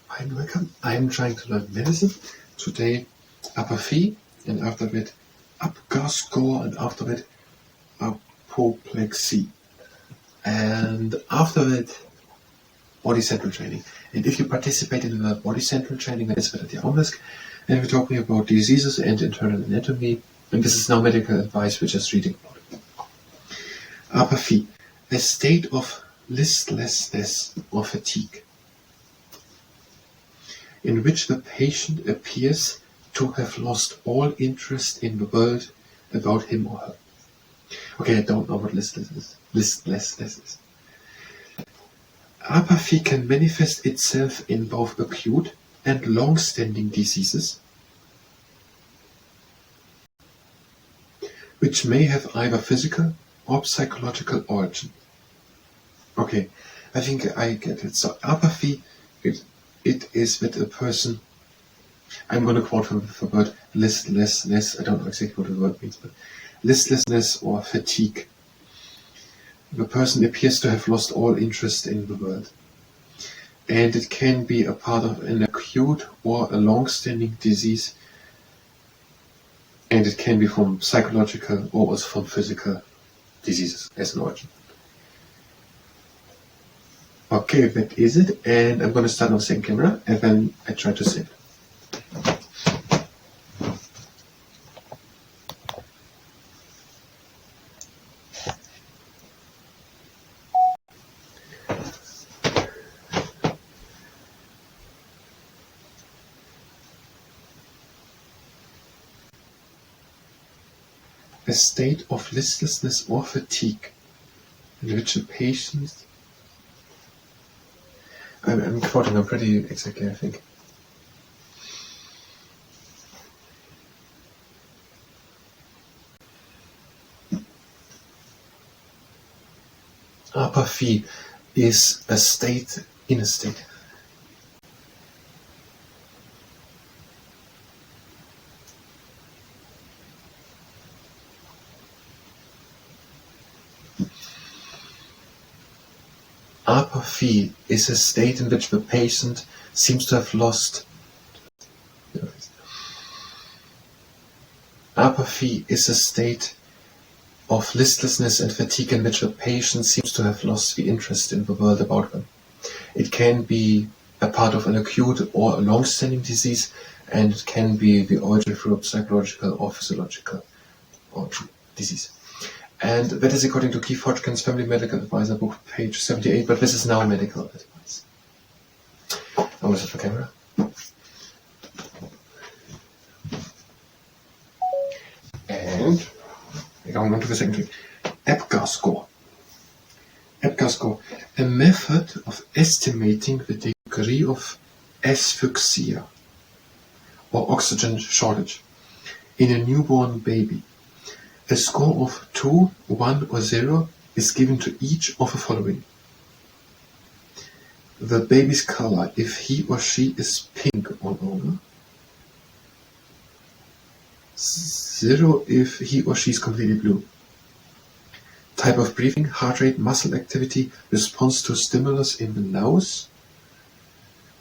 Hi and welcome. I'm trying to learn medicine. Today, apathy, and after that, Apgar score, and after that, Apoplexy. And after that, body central training. And if you participate in the body central training, that is at the Omrisk, and we're talking about diseases and internal anatomy. And this is now medical advice, we're just reading about it. Apathy, a state of listlessness or fatigue, in which the patient appears to have lost all interest in the world about him or her. Okay, I don't know what listlessness is. Apathy can manifest itself in both acute and long-standing diseases, which may have either physical or psychological origin. Okay, I think I get it. So apathy, it is with a person, I'm going to quote from the word listlessness, I don't know exactly what the word means, but listlessness or fatigue. The person appears to have lost all interest in the world. And it can be a part of an acute or a long-standing disease, and it can be from psychological or also from physical diseases as an origin. Okay, that is it, and I'm going to start on the second camera, and then I try to save it. A state of listlessness or fatigue in which a patient... I'm quoting them pretty exactly, I think. Apathy is a state in a state. Apathy is a state in which the patient seems to have lost... Apathy is a state of listlessness and fatigue in which a patient seems to have lost the interest in the world about them. It can be a part of an acute or a long-standing disease, and it can be the origin through a psychological or physiological origin disease. And that is according to Keith Hodgkin's Family Medical Advisor book, page 78, but this is now medical advice. Now let's the camera. And we're going on to the second thing. Apgar score. Apgar score, a method of estimating the degree of asphyxia or oxygen shortage in a newborn baby. A score of 2, 1 or 0 is given to each of the following. The baby's color, if he or she is pink or older. 0 if he or she is completely blue. Type of breathing, heart rate, muscle activity, response to stimulus in the nose.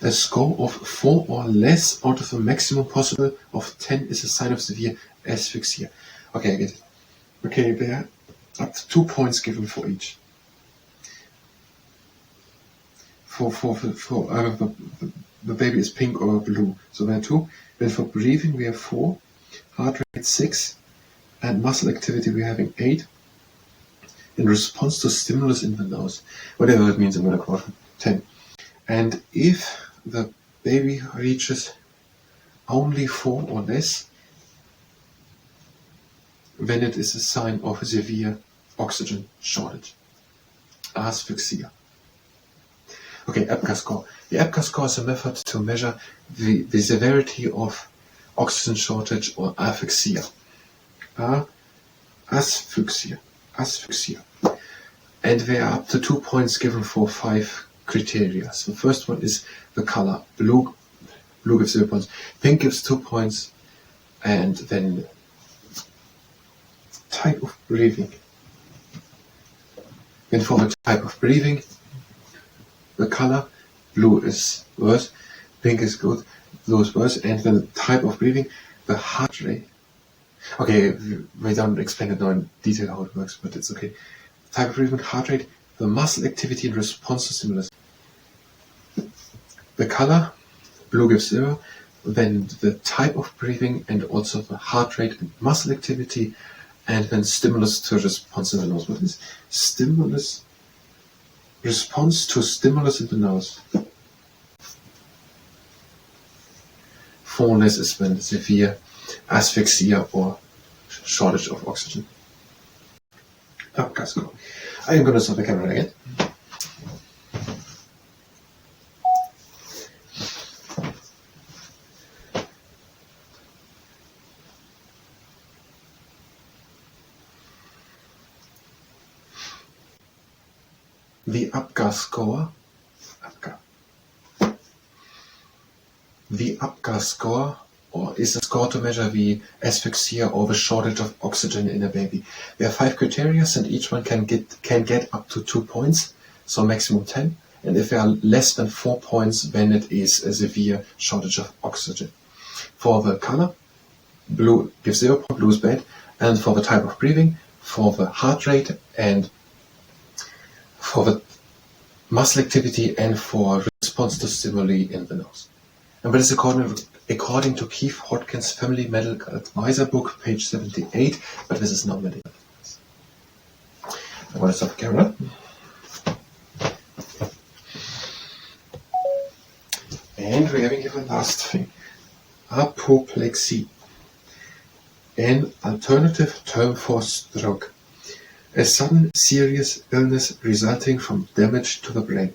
A score of 4 or less out of the maximum possible of 10 is a sign of severe asphyxia. Okay, I get it. Okay, there are up to 2 points given for each. For the baby is pink or blue, so there are 2. Then for breathing we have 4, heart rate 6, and muscle activity we're having 8. In response to stimulus in the nose, whatever it means, I'm going to quote 10. And if the baby reaches only 4 or less, then it is a sign of a severe oxygen shortage, asphyxia. Okay, Apgar score. The Apgar score is a method to measure the severity of oxygen shortage or asphyxia. Asphyxia. And there are up to 2 points given for 5 criteria. So the first one is the color. Blue gives 0 points. Pink gives 2 points. And then type of breathing. Then for the type of breathing, the color, blue is worse. pink is good, blue is worse, and then the type of breathing, the heart rate. Okay, we don't explain it now in detail how it works, but it's okay. Type of breathing, heart rate, the muscle activity in response to stimulus. The color, blue gives 0, then the type of breathing and also the heart rate and muscle activity, and then stimulus to response in the nose. What is stimulus? Response to stimulus in the nose. Fullness is when severe asphyxia or shortage of oxygen. Apgar score. I am going to stop the camera again. The Apgar score. The Apgar score is a score to measure the asphyxia or the shortage of oxygen in a baby. There are 5 criteria, and each one can get up to 2 points, so maximum 10. And if there are less than 4 points, then it is a severe shortage of oxygen. For the color, blue gives 0 points, blue is bad. And for the type of breathing, for the heart rate, and for the muscle activity, and for response to stimuli in the nose. And that is according to Keith Hodgkin's Family Medical Advisor book, page 78, but this is not medical advice. I'm going to stop the camera. And we're having here the last thing. Apoplexy. An alternative term for stroke. A sudden serious illness resulting from damage to the brain.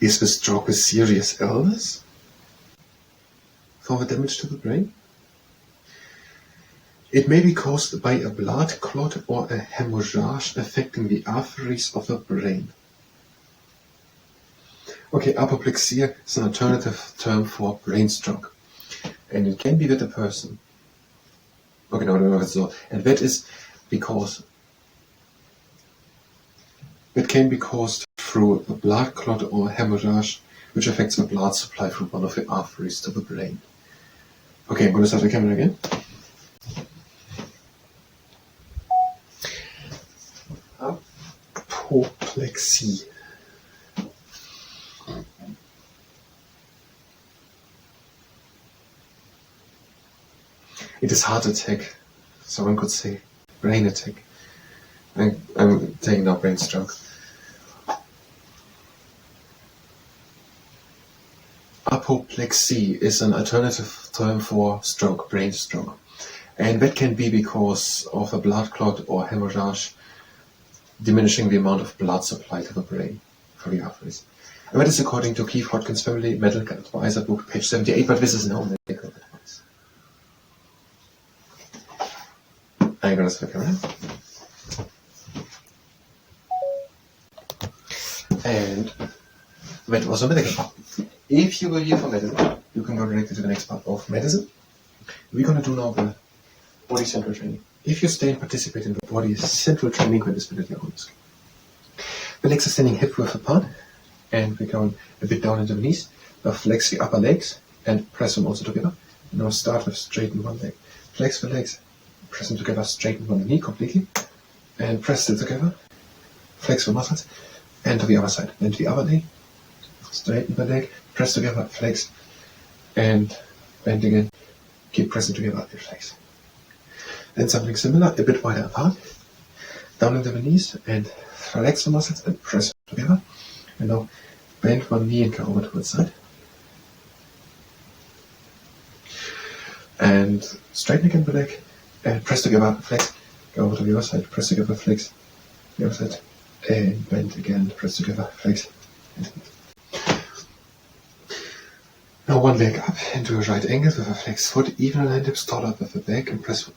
Is the stroke a serious illness? For the damage to the brain? It may be caused by a blood clot or a hemorrhage affecting the arteries of the brain. Okay, apoplexy is an alternative term for brain stroke. And it can be with a person. Okay, no, so. And that is because it can be caused through a blood clot or hemorrhage, which affects the blood supply from one of the arteries to the brain. Okay, I'm going to start the camera again. Apoplexy. It is heart attack. Someone could say brain attack. I'm taking now brain stroke. Apoplexy is an alternative term for stroke, brain stroke. And that can be because of a blood clot or hemorrhage, diminishing the amount of blood supply to the brain for the arteries. And that is according to Keith Hodgkin's Family Medical Advisor book, page 78, but this is no medical advice. I'm going to start the camera. And that was a medical part. If you were here for medicine, you can go directly to the next part of medicine. We're going to do now the body central training. If you stay and participate in the body central training, then it's better on the screen. The legs are standing hip width apart, and we're going a bit down into the knees. Now flex the upper legs and press them also together. Now start with straighten one leg. Flex the legs, press them together, straighten one knee completely, and press them together. Flex the muscles, and to the other side. Then to the other leg, straighten the leg, press together, flex, and bend again. Keep pressing together and flex. Then something similar, a bit wider apart. Down into the knees and relax the muscles and press together. And now bend one knee and go over to the side. And straighten again the leg and press together, flex, go over to the other side, press together, flex, the other side, and bend again, press together, flex, and now one leg up into a right angle with a flexed foot, even align hips taller with the back, and press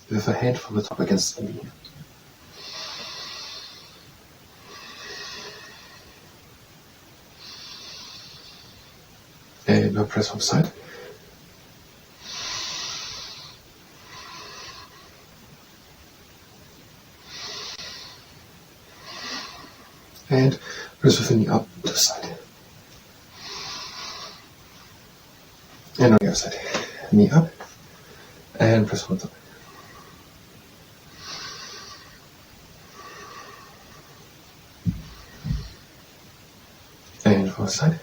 with a hand from the top against the knee. And now press from side. And press with the knee up to the side. And on the other side. Knee up. And press forward. And forward side.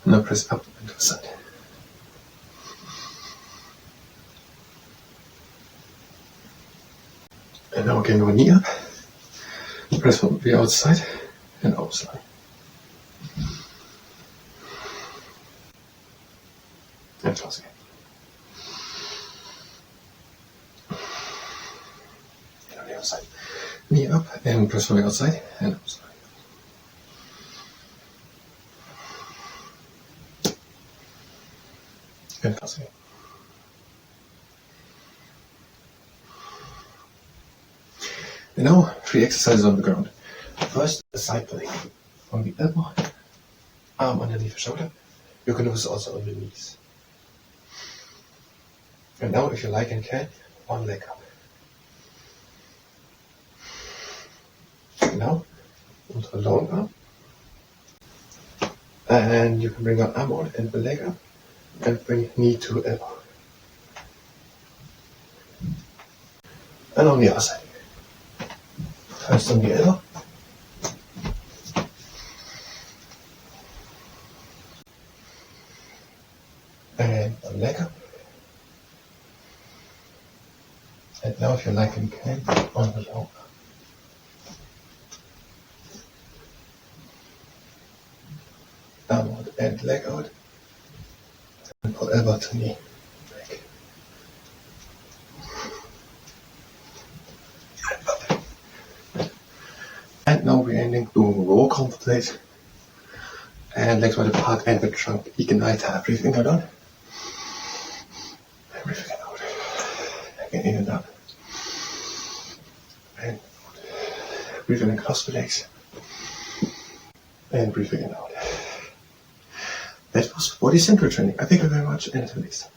Now press up and to the side. And now again, one knee up. Press from the outside and outside. And toss again. And on the outside. Knee up and press from the outside and outside. And toss again. And now 3 exercises on the ground. First, a side plank. On the elbow, arm underneath the shoulder. You can do this also on the knees. And now, if you like and can, one leg up. And now, onto the long arm. And you can bring one arm out and the leg up. And bring knee to elbow. And on the other side. First on the elbow. And one leg up. And now, if you like and can, on the long arm. Arm out and leg out. And pull elbow to knee. Back. And now we're ending doing row complete. And legs wide apart and the trunk igniter. Breathe in and out. And breathe again out. Again in and out. And breathe in and cross the legs. And breathe again out. That was body central training. I thank you very much and until next time.